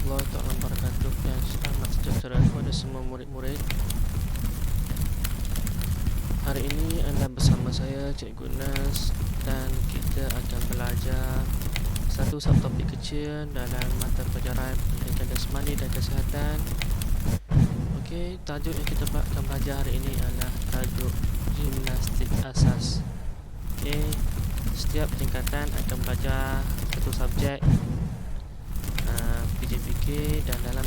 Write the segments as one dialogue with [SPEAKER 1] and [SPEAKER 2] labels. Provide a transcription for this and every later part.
[SPEAKER 1] warahmatullahi wabarakatuh. Yang selamat sejahtera kepada semua murid-murid. Hari ini anda bersama saya, Cikgu Nas, dan kita akan belajar satu subtopik kecil dalam mata pelajaran pendidikan jasmani dan kesihatan. Okey, tajuk yang kita akan belajar hari ini adalah tajuk gimnastik asas. Okey, setiap tingkatan akan belajar satu subjek PJPK, dan dalam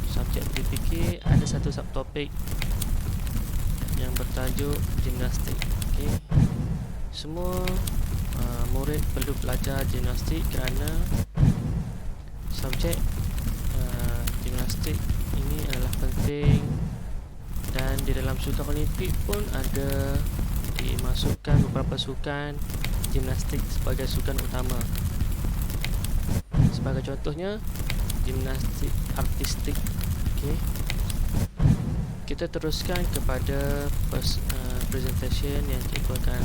[SPEAKER 1] subjek PJPK ada satu subtopik yang bertajuk gimnastik. Okey, semua murid perlu belajar gimnastik kerana subjek gimnastik ini adalah penting, dan di dalam sukan Olimpik pun ada dimasukkan beberapa sukan gimnastik sebagai sukan utama. Sebagai contohnya gimnastik artistik. Okey, kita teruskan kepada presentation yang cikgu akan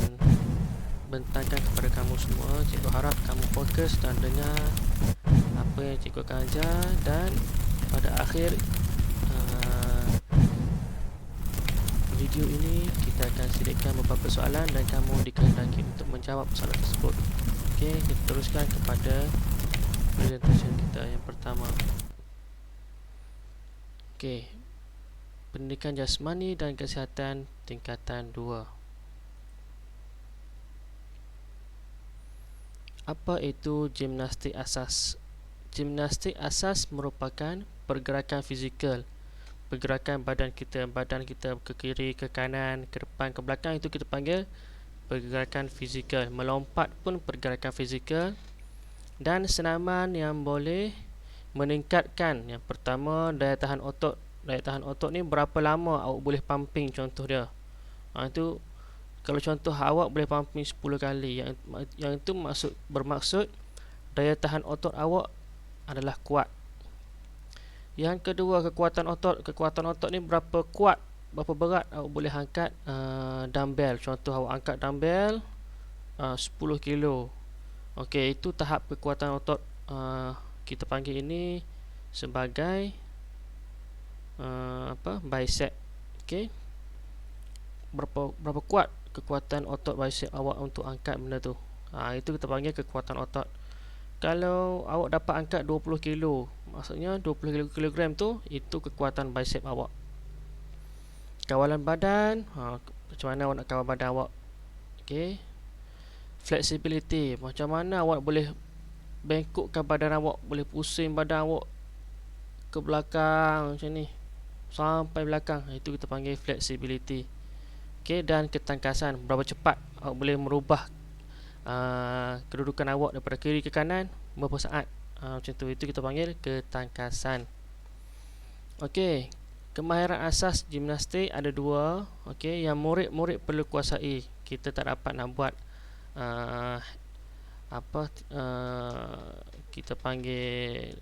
[SPEAKER 1] bentangkan kepada kamu semua. Cikgu harap kamu fokus dan dengar apa yang cikgu akan ajar, dan pada akhir video ini kita akan sediakan beberapa soalan dan kamu dikehendaki untuk menjawab soalan tersebut. Okey, kita teruskan kepada presentation kita yang pertama. Okey, pendidikan jasmani dan kesihatan tingkatan 2. Apa itu gimnastik asas? Gimnastik asas merupakan pergerakan fizikal. Pergerakan badan kita ke kiri, ke kanan, ke depan, ke belakang, itu kita panggil pergerakan fizikal. Melompat pun pergerakan fizikal. Dan senaman yang boleh meningkatkan, yang pertama, daya tahan otot. Daya tahan otot ni berapa lama awak boleh pumping, contoh dia. Itu kalau contoh awak boleh pumping 10 kali, yang itu bermaksud daya tahan otot awak adalah kuat. Yang kedua, kekuatan otot. Kekuatan otot ni berapa kuat, berapa berat awak boleh angkat dumbbell. Contoh awak angkat dumbbell 10 kilo. Okey, itu tahap kekuatan otot. Kita panggil ini sebagai bicep. Okey, berapa kuat kekuatan otot bicep awak untuk angkat benda tu. Itu kita panggil kekuatan otot. Kalau awak dapat angkat 20 kilo, maksudnya 20 kilogram tu, itu kekuatan bicep awak. Kawalan badan, macam mana awak nak kawal badan awak. Okey, flexibility, macam mana awak boleh bengkokkan badan awak, boleh pusing badan awak ke belakang macam ni sampai belakang, itu kita panggil flexibility. Okey, dan ketangkasan, berapa cepat awak boleh merubah kedudukan awak daripada kiri ke kanan, berapa saat, macam tu, itu kita panggil ketangkasan. Okey, kemahiran asas gimnastik ada dua. Okey, yang murid-murid perlu kuasai. Kita tak dapat nak buat kita panggil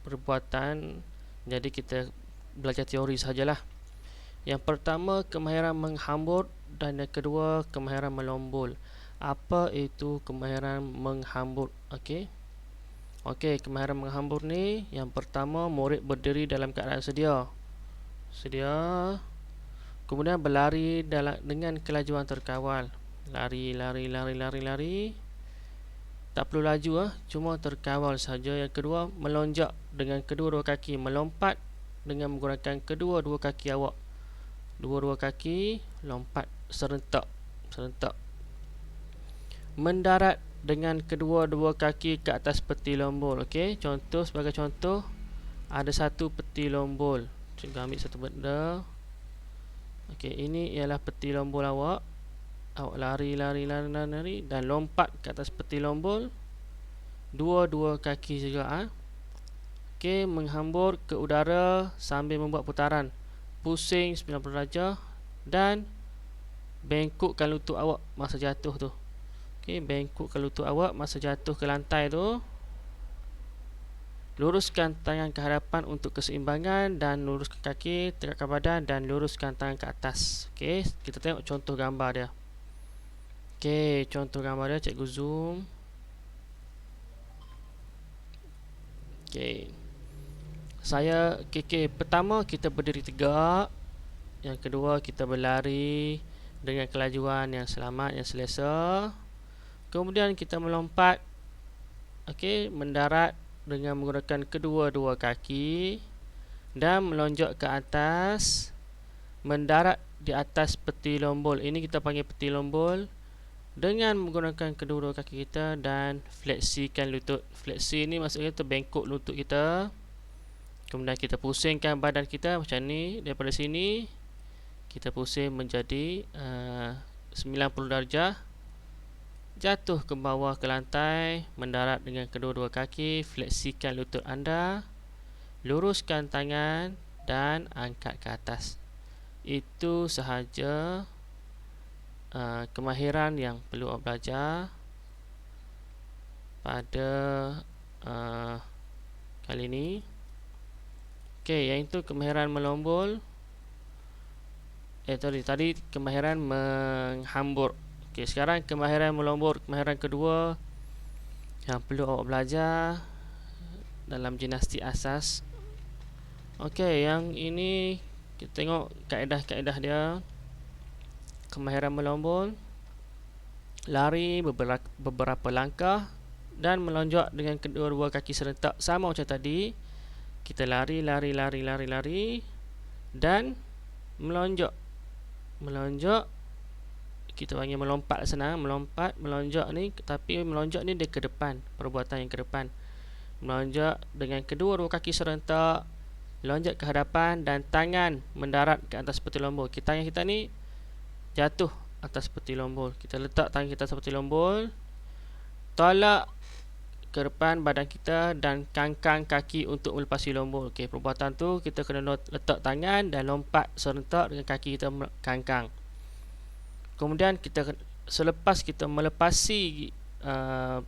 [SPEAKER 1] perbuatan, jadi kita belajar teori sajalah. Yang pertama, kemahiran menghambur, dan yang kedua, kemahiran melombol. Apa itu kemahiran menghambur? Okey, kemahiran menghambur ni, yang pertama, murid berdiri dalam keadaan sedia, kemudian berlari dengan kelajuan terkawal. Lari. Tak perlu laju, cuma terkawal saja. Yang kedua, melonjak dengan kedua-dua kaki, melompat dengan menggunakan kedua-dua kaki awak. Dua-dua kaki lompat serentak. Mendarat dengan kedua-dua kaki ke atas peti lombol. Okey, sebagai contoh, ada satu peti lombol. Cikgu ambil satu benda. Okey, ini ialah peti lombol awak. Awak lari dan lompat ke atas peti lombol, dua-dua kaki juga. Okey, menghambur ke udara sambil membuat putaran, pusing 90 darjah, dan bengkokkan lutut awak masa jatuh tu. Okey, bengkokkan lutut awak masa jatuh ke lantai tu. Luruskan tangan ke hadapan untuk keseimbangan, dan luruskan kaki, tegakkan badan, dan luruskan tangan ke atas. Okey, kita tengok contoh gambar dia. Okey, contoh gambar dia, cikgu zoom. Okey, Pertama kita berdiri tegak. Yang kedua kita berlari dengan kelajuan yang selamat, yang selesa. Kemudian kita melompat, mendarat dengan menggunakan kedua-dua kaki dan melonjak ke atas, mendarat di atas peti lombol. Ini kita panggil peti lombol. Dengan menggunakan kedua-dua kaki kita dan fleksikan lutut. Fleksi ni maksudnya terbengkok lutut kita. Kemudian kita pusingkan badan kita macam ni. Daripada sini kita pusing menjadi 90 darjah. Jatuh ke bawah ke lantai, mendarat dengan kedua-dua kaki, fleksikan lutut anda, luruskan tangan dan angkat ke atas. Itu sahaja kemahiran yang perlu awak belajar pada kali ini. Iaitu kemahiran melombol. Tadi kemahiran menghambur. Sekarang kemahiran melombor, kemahiran kedua yang perlu awak belajar dalam gimnastik asas. Yang ini kita tengok kaedah-kaedah dia. Kemahiran melombor, lari beberapa langkah dan melonjak dengan kedua-dua kaki serentak, sama macam tadi. Kita lari dan melonjak. Kita panggil melompat senang, melonjak ni, tapi melonjak ni dia ke depan, perbuatan yang ke depan. Melonjak dengan kedua-dua kaki serentak, lonjak ke hadapan dan tangan mendarat ke atas peti lombol. Tangan kita ni jatuh atas peti lombol. Kita letak tangan kita atas peti lombol, tolak ke depan badan kita dan kangkang kaki untuk melepasi lombol. Perbuatan tu kita kena letak tangan dan lompat serentak dengan kaki kita kangkang. Kemudian selepas kita melepasi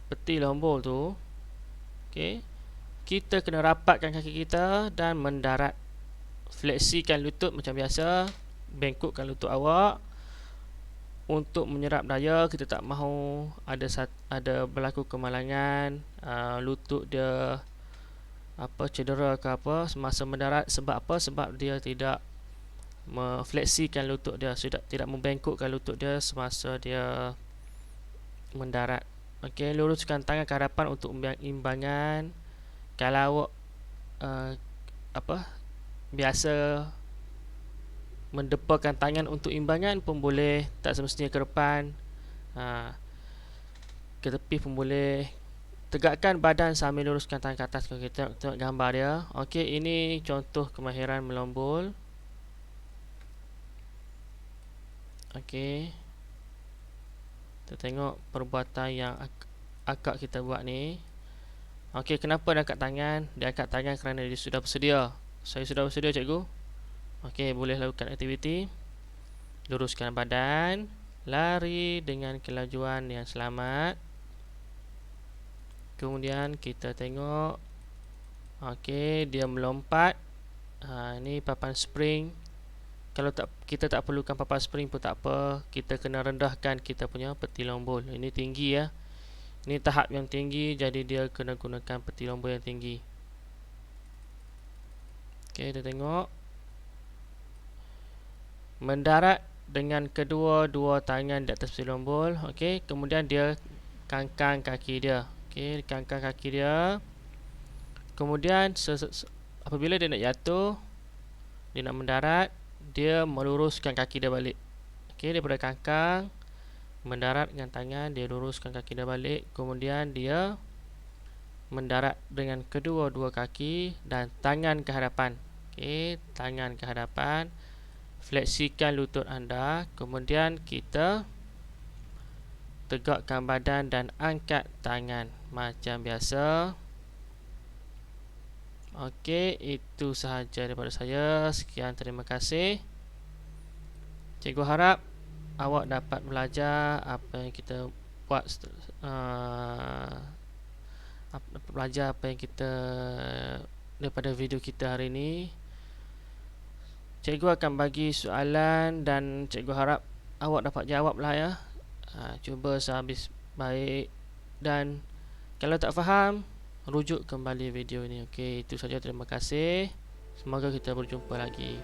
[SPEAKER 1] peti lombol tu, kita kena rapatkan kaki kita dan mendarat. Fleksikan lutut macam biasa, bengkokkan lutut awak. Untuk menyerap daya, kita tak mahu ada berlaku kemalangan, lutut dia cedera ke apa semasa mendarat. Sebab apa? Sebab dia tidak mefleksikan lutut dia, tidak membengkokkan lutut dia semasa dia mendarat. Luruskan tangan ke hadapan untuk imbangan. Kalau awak biasa mendepakan tangan untuk imbangan pun boleh, tak semestinya ke depan, ke tepi pun boleh. Tegakkan badan sambil luruskan tangan ke atas. Kalau kita tengok gambar dia. Ini contoh kemahiran melombol. Kita tengok perbuatan yang akak kita buat ni. Kenapa dia angkat tangan? Dia angkat tangan kerana dia sudah bersedia. Saya sudah bersedia, cikgu. Boleh lakukan aktiviti. Luruskan badan, lari dengan kelajuan yang selamat. Kemudian kita tengok dia melompat. Ini papan spring. Kalau kita tak perlukan papan spring pun tak apa. Kita kena rendahkan kita punya peti lombol. Ini tinggi ya. Ini tahap yang tinggi, jadi dia kena gunakan peti lombol yang tinggi. Kita tengok mendarat dengan kedua-dua tangan di atas peti lombol. Kemudian dia kangkang kaki dia. Kangkang kaki dia. Kemudian apabila dia nak jatuh, dia nak mendarat, dia meluruskan kaki dia balik. Daripada kangkang, mendarat dengan tangan, dia luruskan kaki dia balik. Kemudian dia mendarat dengan kedua-dua kaki dan tangan ke hadapan. Tangan ke hadapan. Fleksikan lutut anda. Kemudian kita tegakkan badan dan angkat tangan macam biasa. Itu sahaja daripada saya. Sekian, terima kasih. Cikgu harap awak dapat belajar apa yang kita buat, belajar apa yang kita daripada video kita hari ini. Cikgu akan bagi soalan dan cikgu harap awak dapat jawablah ya. Cuba sehabis baik. Dan kalau tak faham, rujuk kembali video ini. Okey, itu saja, terima kasih. Semoga kita berjumpa lagi.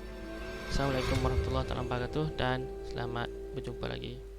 [SPEAKER 1] Assalamualaikum warahmatullahi wabarakatuh dan selamat berjumpa lagi.